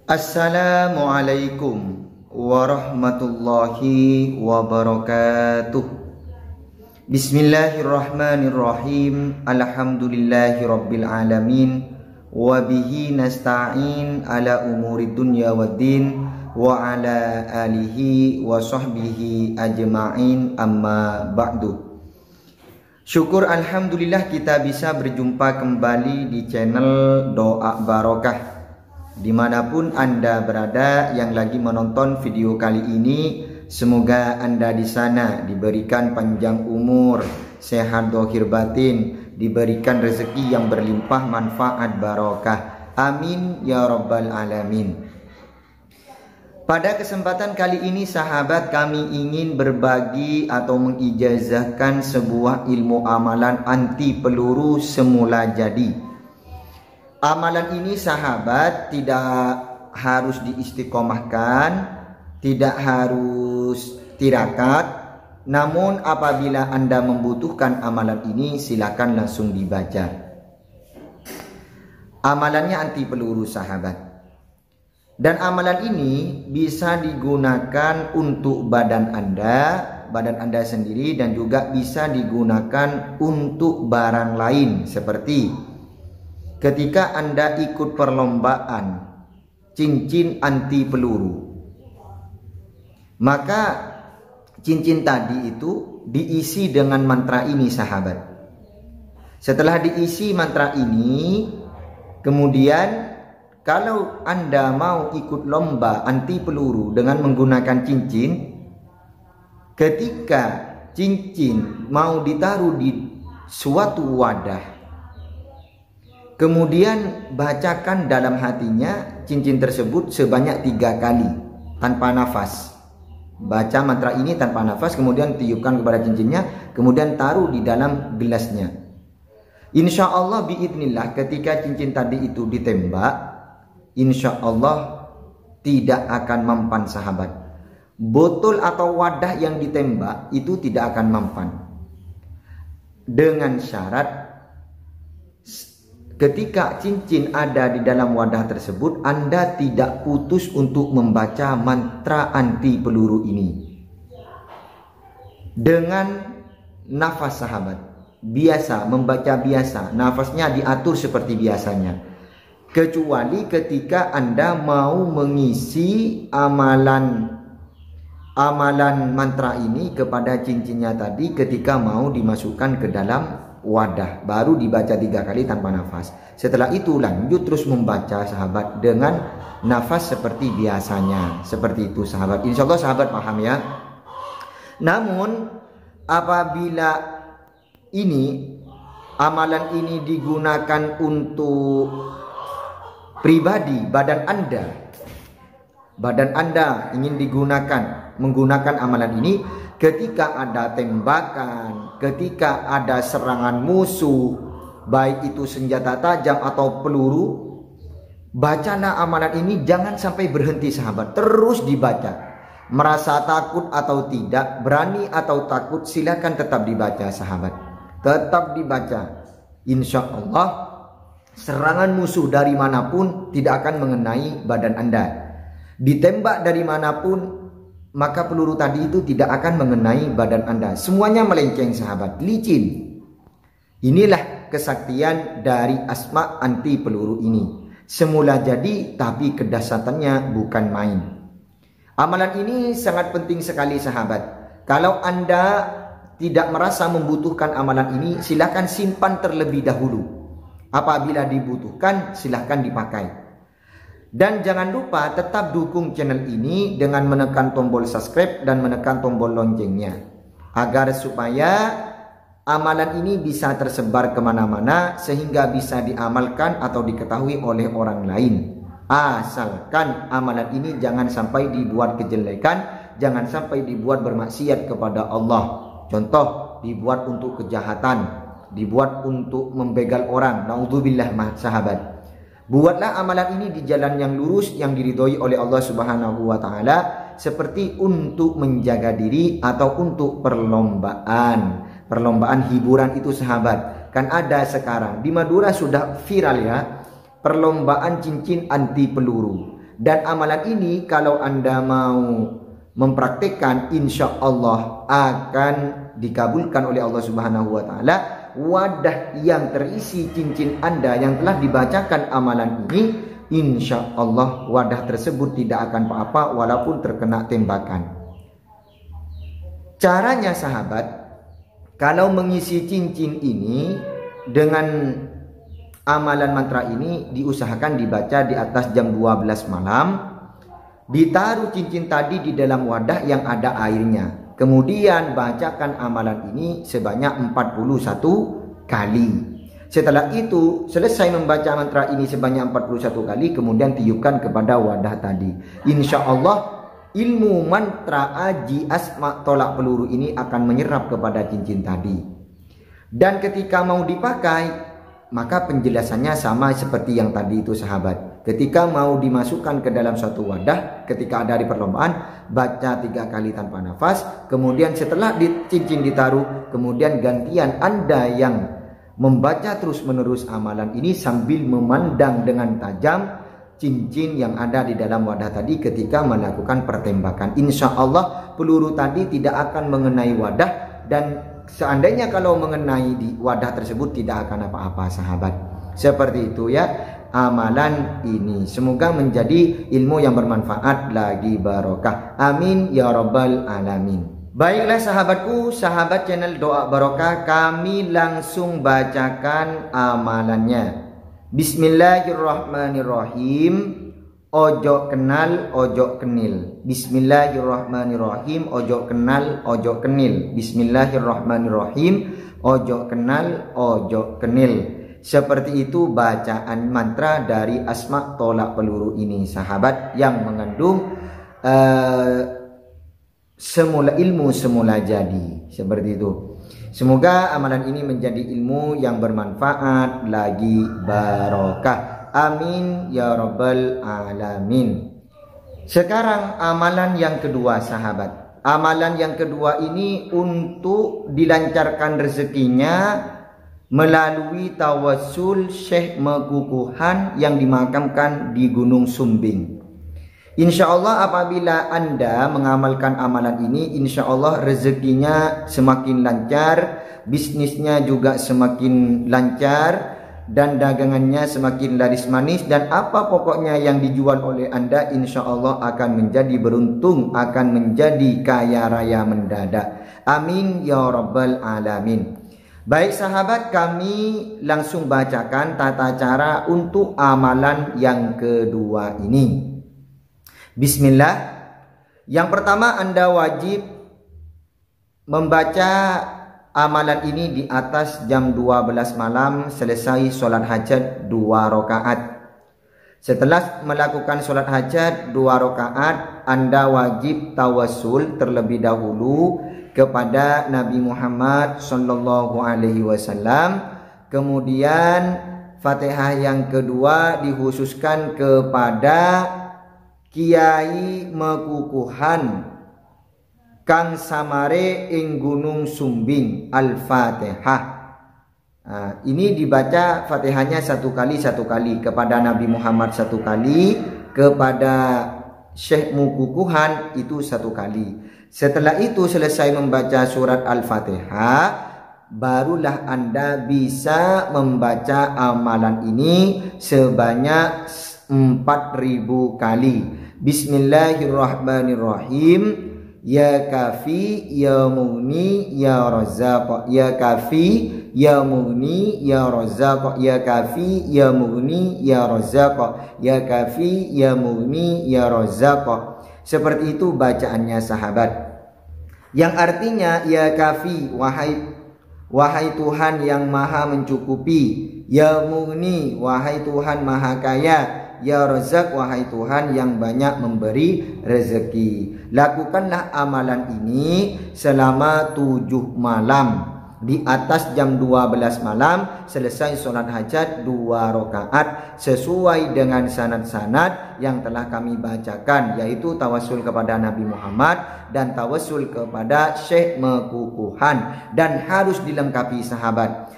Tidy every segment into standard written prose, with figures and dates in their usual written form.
Assalamualaikum warahmatullahi wabarakatuh. Bismillahirrahmanirrahim. Alhamdulillahirabbil alamin. Wa bihi nasta'in ala umuri dunya waddin wa ala alihi wa sahbihi ajma'in, amma ba'du. Syukur alhamdulillah kita bisa berjumpa kembali di channel Doa Barokah. Dimanapun Anda berada yang lagi menonton video kali ini, semoga Anda di sana diberikan panjang umur, sehat dohir batin, diberikan rezeki yang berlimpah manfaat barokah. Amin ya rabbal alamin. Pada kesempatan kali ini sahabat, kami ingin berbagi atau mengijazahkan sebuah ilmu amalan anti peluru semula jadi. Amalan ini sahabat tidak harus diistiqomahkan, tidak harus tirakat. Namun apabila Anda membutuhkan amalan ini, silakan langsung dibaca. Amalannya anti peluru sahabat. Dan amalan ini bisa digunakan untuk badan Anda sendiri, dan juga bisa digunakan untuk barang lain, seperti ketika Anda ikut perlombaan cincin anti peluru, maka cincin tadi itu diisi dengan mantra ini sahabat. Setelah diisi mantra ini, kemudian kalau Anda mau ikut lomba anti peluru dengan menggunakan cincin, ketika cincin mau ditaruh di suatu wadah, kemudian bacakan dalam hatinya cincin tersebut sebanyak 3 kali tanpa nafas. Baca mantra ini tanpa nafas, kemudian tiupkan kepada cincinnya, kemudian taruh di dalam gelasnya. Insya Allah biidnillah, ketika cincin tadi itu ditembak, insya Allah tidak akan mempan sahabat. Botol atau wadah yang ditembak itu tidak akan mempan, dengan syarat ketika cincin ada di dalam wadah tersebut, Anda tidak putus untuk membaca mantra anti peluru ini dengan nafas sahabat. Biasa, membaca biasa, nafasnya diatur seperti biasanya. Kecuali ketika Anda mau mengisi amalan mantra ini kepada cincinnya tadi, ketika mau dimasukkan ke dalam wadah, baru dibaca 3 kali tanpa nafas. Setelah itu lanjut terus membaca sahabat dengan nafas seperti biasanya. Seperti itu sahabat. Insya Allah sahabat paham ya. Namun apabila amalan ini digunakan untuk pribadi, badan Anda ingin menggunakan amalan ini, ketika ada tembakan, ketika ada serangan musuh, baik itu senjata tajam atau peluru, bacalah amalan ini, jangan sampai berhenti sahabat, terus dibaca. Merasa takut atau tidak, berani atau takut, silakan tetap dibaca sahabat. Tetap dibaca. Insya Allah serangan musuh dari manapun tidak akan mengenai badan Anda. Ditembak dari manapun, maka peluru tadi itu tidak akan mengenai badan Anda. Semuanya melenceng sahabat, licin. Inilah kesaktian dari asma anti peluru ini. Semula jadi, tapi kedahsyatannya bukan main. Amalan ini sangat penting sekali sahabat. Kalau Anda tidak merasa membutuhkan amalan ini, silakan simpan terlebih dahulu. Apabila dibutuhkan, silakan dipakai. Dan jangan lupa tetap dukung channel ini dengan menekan tombol subscribe dan menekan tombol loncengnya, agar supaya amalan ini bisa tersebar kemana-mana, sehingga bisa diamalkan atau diketahui oleh orang lain. Asalkan amalan ini jangan sampai dibuat kejelekan, jangan sampai dibuat bermaksiat kepada Allah. Contoh, dibuat untuk kejahatan, dibuat untuk membegal orang, naudzubillah sahabat. Buatlah amalan ini di jalan yang lurus, yang diridhoi oleh Allah Subhanahu wa taala, seperti untuk menjaga diri atau untuk perlombaan. Perlombaan hiburan itu sahabat. Kan ada sekarang di Madura sudah viral ya, perlombaan cincin anti peluru. Dan amalan ini kalau Anda mau mempraktikkan, insya Allah akan dikabulkan oleh Allah Subhanahu wa Ta'ala. Wadah yang terisi cincin Anda yang telah dibacakan amalan ini, insya Allah wadah tersebut tidak akan apa-apa walaupun terkena tembakan. Caranya sahabat, kalau mengisi cincin ini dengan amalan mantra ini, diusahakan dibaca di atas jam 12 malam. Ditaruh cincin tadi di dalam wadah yang ada airnya. Kemudian bacakan amalan ini sebanyak 41 kali. Setelah itu selesai membaca mantra ini sebanyak 41 kali, kemudian tiupkan kepada wadah tadi. Insya Allah ilmu mantra aji asma tolak peluru ini akan menyerap kepada cincin tadi. Dan ketika mau dipakai, maka penjelasannya sama seperti yang tadi itu sahabat. Ketika mau dimasukkan ke dalam suatu wadah, ketika ada di perlombaan, baca 3 kali tanpa nafas. Kemudian setelah cincin ditaruh, kemudian gantian Anda yang membaca terus-menerus amalan ini sambil memandang dengan tajam cincin yang ada di dalam wadah tadi ketika melakukan pertembakan. Insya Allah peluru tadi tidak akan mengenai wadah, dan seandainya kalau mengenai di wadah tersebut tidak akan apa-apa sahabat. Seperti itu ya amalan ini. Semoga menjadi ilmu yang bermanfaat lagi barokah. Amin ya rabbal alamin. Baiklah sahabatku, sahabat channel Doa Barokah, kami langsung bacakan amalannya. Bismillahirrahmanirrahim. Ojo kenal, ojo kenil. Bismillahirrahmanirrahim. Ojo kenal, ojo kenil. Bismillahirrahmanirrahim. Ojo kenal, ojo kenil. Seperti itu bacaan mantra dari asma tolak peluru ini sahabat, yang mengandung semula ilmu semula jadi. Seperti itu. Semoga amalan ini menjadi ilmu yang bermanfaat lagi barokah. Amin ya rabbal alamin. Sekarang amalan yang kedua sahabat. Amalan yang kedua ini untuk dilancarkan rezekinya melalui tawassul Syekh Mekukuhan yang dimakamkan di Gunung Sumbing. Insya Allah apabila Anda mengamalkan amalan ini, insya Allah rezekinya semakin lancar, bisnisnya juga semakin lancar, dan dagangannya semakin laris manis, dan apa pokoknya yang dijual oleh Anda insya Allah akan menjadi beruntung, akan menjadi kaya raya mendadak. Amin ya rabbal alamin. Baik sahabat, kami langsung bacakan tata cara untuk amalan yang kedua ini. Bismillah. Yang pertama, Anda wajib membaca amalan ini di atas jam 12 malam selesai sholat hajat 2 rakaat. Setelah melakukan sholat hajat 2 rakaat, Anda wajib tawassul terlebih dahulu kepada Nabi Muhammad sallallahu alaihi wasallam. Kemudian Fatihah yang kedua dikhususkan kepada Kiai Mekukuhan kang samare ing Gunung Sumbing. Al-Fatihah. Ini dibaca Fatihahnya 1 kali kepada Nabi Muhammad 1 kali, kepada Syekh Mekukuhan itu 1 kali. Setelah itu selesai membaca surat Al-Fatihah, barulah Anda bisa membaca amalan ini sebanyak 4.000 kali. Bismillahirrahmanirrahim. Ya kafi ya mughni ya razzaq, ya kafi ya mughni ya razzaq, ya kafi ya mughni ya razzaq, ya kafi ya mughni ya razzaq. Seperti itu bacaannya sahabat. Yang artinya ya kafi, wahai Tuhan yang maha mencukupi, ya mughni, wahai Tuhan maha kaya, ya razzaq, wahai Tuhan yang banyak memberi rezeki. Lakukanlah amalan ini selama 7 malam di atas jam 12 malam selesai sholat hajat 2 rakaat sesuai dengan sanad-sanad yang telah kami bacakan, yaitu tawassul kepada Nabi Muhammad dan tawassul kepada Syekh Mekukuhan, dan harus dilengkapi sahabat.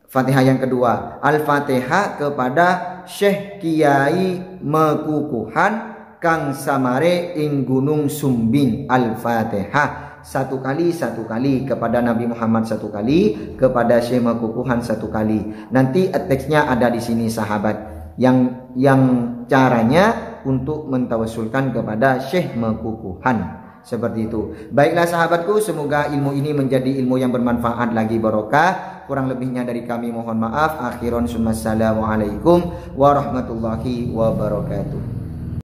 Fatihah yang kedua, Al-Fatihah kepada Syekh Kiai Mekukuhan kang samare ing Gunung Sumbing. Al-Fatihah. Satu kali kepada Nabi Muhammad, satu kali kepada Syekh Mekukuhan, satu kali. Nanti teksnya ada di sini sahabat. Yang caranya untuk mentawassulkan kepada Syekh Mekukuhan. Seperti itu. Baiklah sahabatku, semoga ilmu ini menjadi ilmu yang bermanfaat lagi barokah. Kurang lebihnya dari kami mohon maaf. Akhiron summa assalamualaikum warahmatullahi wabarakatuh.